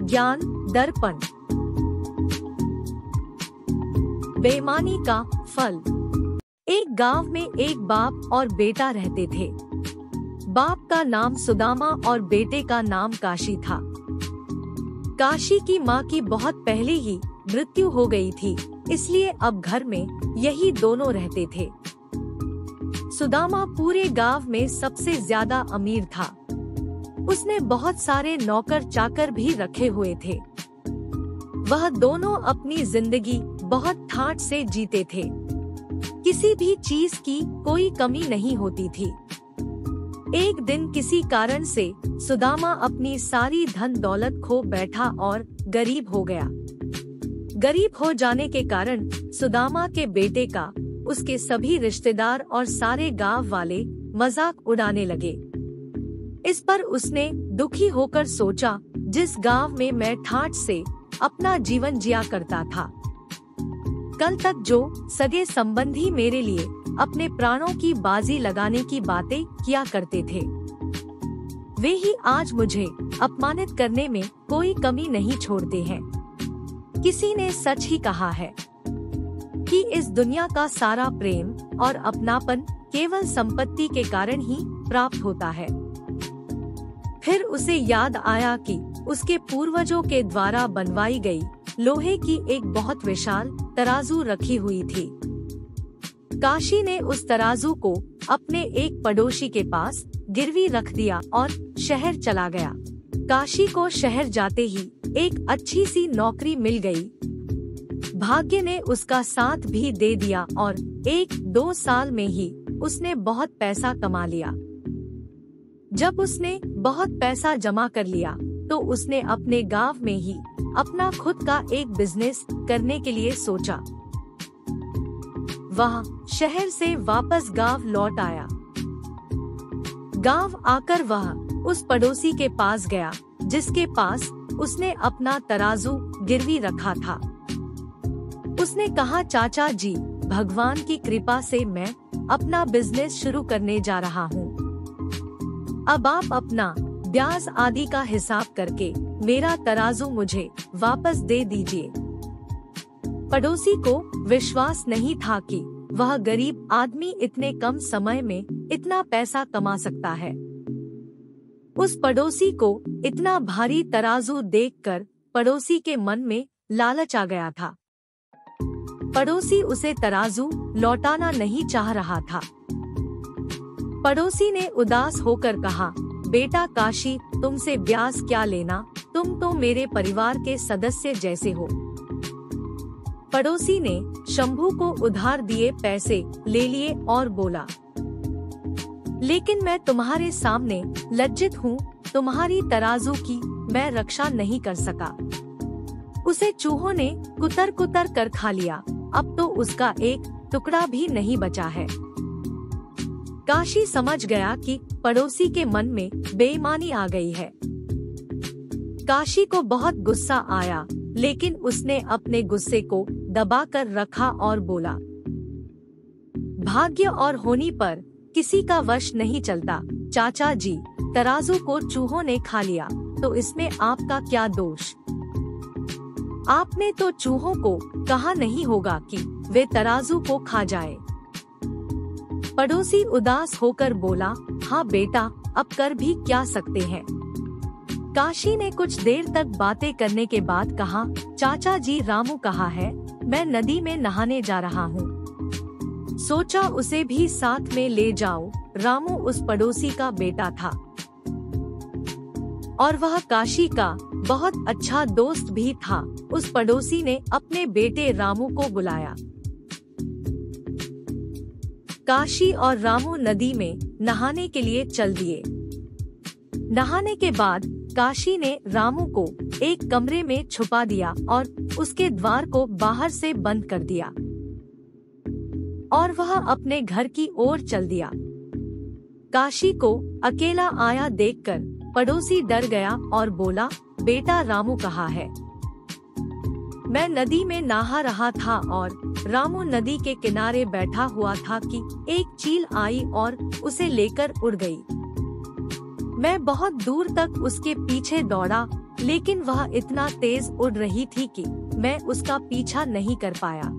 ज्ञान दर्पण। बेईमानी का फल। एक गांव में एक बाप और बेटा रहते थे। बाप का नाम सुदामा और बेटे का नाम काशी था। काशी की माँ की बहुत पहले ही मृत्यु हो गई थी, इसलिए अब घर में यही दोनों रहते थे। सुदामा पूरे गांव में सबसे ज्यादा अमीर था। उसने बहुत सारे नौकर चाकर भी रखे हुए थे। वह दोनों अपनी जिंदगी बहुत ठाठ से जीते थे। किसी भी चीज की कोई कमी नहीं होती थी। एक दिन किसी कारण से सुदामा अपनी सारी धन दौलत खो बैठा और गरीब हो गया। गरीब हो जाने के कारण सुदामा के बेटे का उसके सभी रिश्तेदार और सारे गांव वाले मजाक उड़ाने लगे। इस पर उसने दुखी होकर सोचा, जिस गांव में मैं ठाठ से अपना जीवन जिया करता था, कल तक जो सगे संबंधी मेरे लिए अपने प्राणों की बाजी लगाने की बातें किया करते थे, वे ही आज मुझे अपमानित करने में कोई कमी नहीं छोड़ते हैं। किसी ने सच ही कहा है कि इस दुनिया का सारा प्रेम और अपनापन केवल संपत्ति के कारण ही प्राप्त होता है। फिर उसे याद आया कि उसके पूर्वजों के द्वारा बनवाई गई लोहे की एक बहुत विशाल तराजू रखी हुई थी। काशी ने उस तराजू को अपने एक पड़ोसी के पास गिरवी रख दिया और शहर चला गया। काशी को शहर जाते ही एक अच्छी सी नौकरी मिल गई। भाग्य ने उसका साथ भी दे दिया और 1-2 साल में ही उसने बहुत पैसा कमा लिया। जब उसने बहुत पैसा जमा कर लिया तो उसने अपने गांव में ही अपना खुद का एक बिजनेस करने के लिए सोचा। वह शहर से वापस गांव लौट आया। गांव आकर वह उस पड़ोसी के पास गया जिसके पास उसने अपना तराजू गिरवी रखा था। उसने कहा, चाचा जी, भगवान की कृपा से मैं अपना बिजनेस शुरू करने जा रहा हूँ। अब आप अपना ब्याज आदि का हिसाब करके मेरा तराजू मुझे वापस दे दीजिए। पड़ोसी को विश्वास नहीं था कि वह गरीब आदमी इतने कम समय में इतना पैसा कमा सकता है। उस पड़ोसी को इतना भारी तराजू देखकर पड़ोसी के मन में लालच आ गया था। पड़ोसी उसे तराजू लौटाना नहीं चाह रहा था। पड़ोसी ने उदास होकर कहा, बेटा काशी, तुमसे ब्याज क्या लेना, तुम तो मेरे परिवार के सदस्य जैसे हो। पड़ोसी ने शंभू को उधार दिए पैसे ले लिए और बोला, लेकिन मैं तुम्हारे सामने लज्जित हूँ, तुम्हारी तराजू की मैं रक्षा नहीं कर सका। उसे चूहों ने कुतर कुतर कर खा लिया, अब तो उसका एक टुकड़ा भी नहीं बचा है। काशी समझ गया कि पड़ोसी के मन में बेईमानी आ गई है। काशी को बहुत गुस्सा आया, लेकिन उसने अपने गुस्से को दबा कर रखा और बोला, भाग्य और होनी पर किसी का वश नहीं चलता। चाचा जी, तराजू को चूहों ने खा लिया तो इसमें आपका क्या दोष? आपने तो चूहों को कहा नहीं होगा कि वे तराजू को खा जाए। पड़ोसी उदास होकर बोला, हाँ बेटा, अब कर भी क्या सकते हैं। काशी ने कुछ देर तक बातें करने के बाद कहा, चाचा जी, रामू कहाँ है? मैं नदी में नहाने जा रहा हूँ। सोचा उसे भी साथ में ले जाओ। रामू उस पड़ोसी का बेटा था और वह काशी का बहुत अच्छा दोस्त भी था। उस पड़ोसी ने अपने बेटे रामू को बुलाया। काशी और रामू नदी में नहाने के लिए चल दिए। नहाने के बाद काशी ने रामू को एक कमरे में छुपा दिया और उसके द्वार को बाहर से बंद कर दिया और वह अपने घर की ओर चल दिया। काशी को अकेला आया देखकर पड़ोसी डर गया और बोला, बेटा रामू कहाँ है? मैं नदी में नहा रहा था और रामू नदी के किनारे बैठा हुआ था कि एक चील आई और उसे लेकर उड़ गई। मैं बहुत दूर तक उसके पीछे दौड़ा लेकिन वह इतना तेज उड़ रही थी कि मैं उसका पीछा नहीं कर पाया।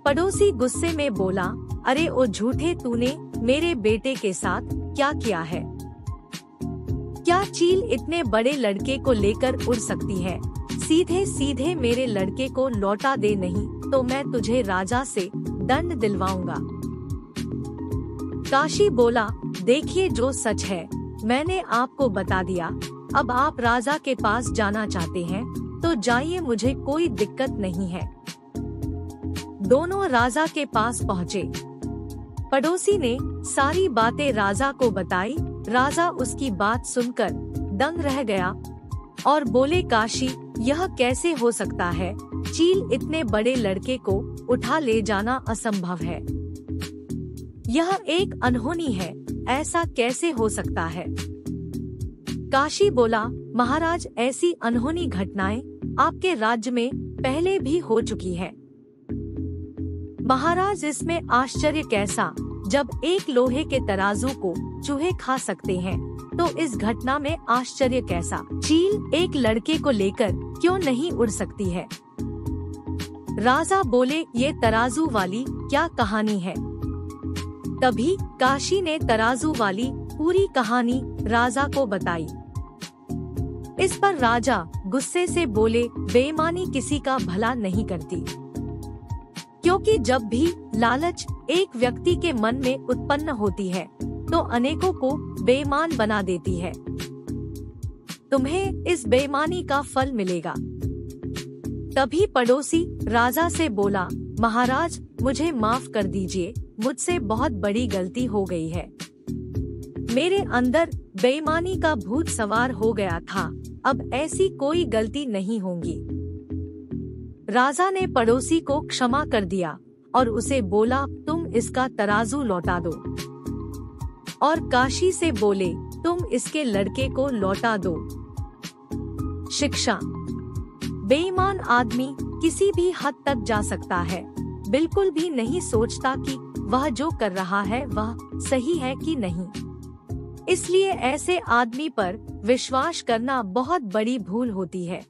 पड़ोसी गुस्से में बोला, अरे ओ झूठे, तूने मेरे बेटे के साथ क्या किया है? क्या चील इतने बड़े लड़के को लेकर उड़ सकती है? सीधे सीधे मेरे लड़के को लौटा दे, नहीं तो मैं तुझे राजा से दंड दिलवाऊंगा। काशी बोला, देखिए जो सच है मैंने आपको बता दिया। अब आप राजा के पास जाना चाहते हैं तो जाइए, मुझे कोई दिक्कत नहीं है। दोनों राजा के पास पहुँचे। पड़ोसी ने सारी बातें राजा को बताई। राजा उसकी बात सुनकर दंग रह गया और बोले, काशी, यह कैसे हो सकता है? चील इतने बड़े लड़के को उठा ले जाना असंभव है। यह एक अनहोनी है, ऐसा कैसे हो सकता है? काशी बोला, महाराज, ऐसी अनहोनी घटनाएं आपके राज्य में पहले भी हो चुकी है। महाराज, इसमें आश्चर्य कैसा? जब एक लोहे के तराजू को चूहे खा सकते हैं तो इस घटना में आश्चर्य कैसा? चील एक लड़के को लेकर क्यों नहीं उड़ सकती है? राजा बोले, ये तराजू वाली क्या कहानी है? तभी काशी ने तराजू वाली पूरी कहानी राजा को बताई। इस पर राजा गुस्से से बोले, बेईमानी किसी का भला नहीं करती, क्योंकि जब भी लालच एक व्यक्ति के मन में उत्पन्न होती है तो अनेकों को बेईमान बना देती है। तुम्हें इस बेईमानी का फल मिलेगा। तभी पड़ोसी राजा से बोला, महाराज, मुझे माफ कर दीजिए, मुझसे बहुत बड़ी गलती हो गई है। मेरे अंदर बेईमानी का भूत सवार हो गया था, अब ऐसी कोई गलती नहीं होगी। राजा ने पड़ोसी को क्षमा कर दिया और उसे बोला, तुम इसका तराजू लौटा दो। और काशी से बोले, तुम इसके लड़के को लौटा दो। शिक्षा: बेईमान आदमी किसी भी हद तक जा सकता है, बिल्कुल भी नहीं सोचता कि वह जो कर रहा है वह सही है कि नहीं। इसलिए ऐसे आदमी पर विश्वास करना बहुत बड़ी भूल होती है।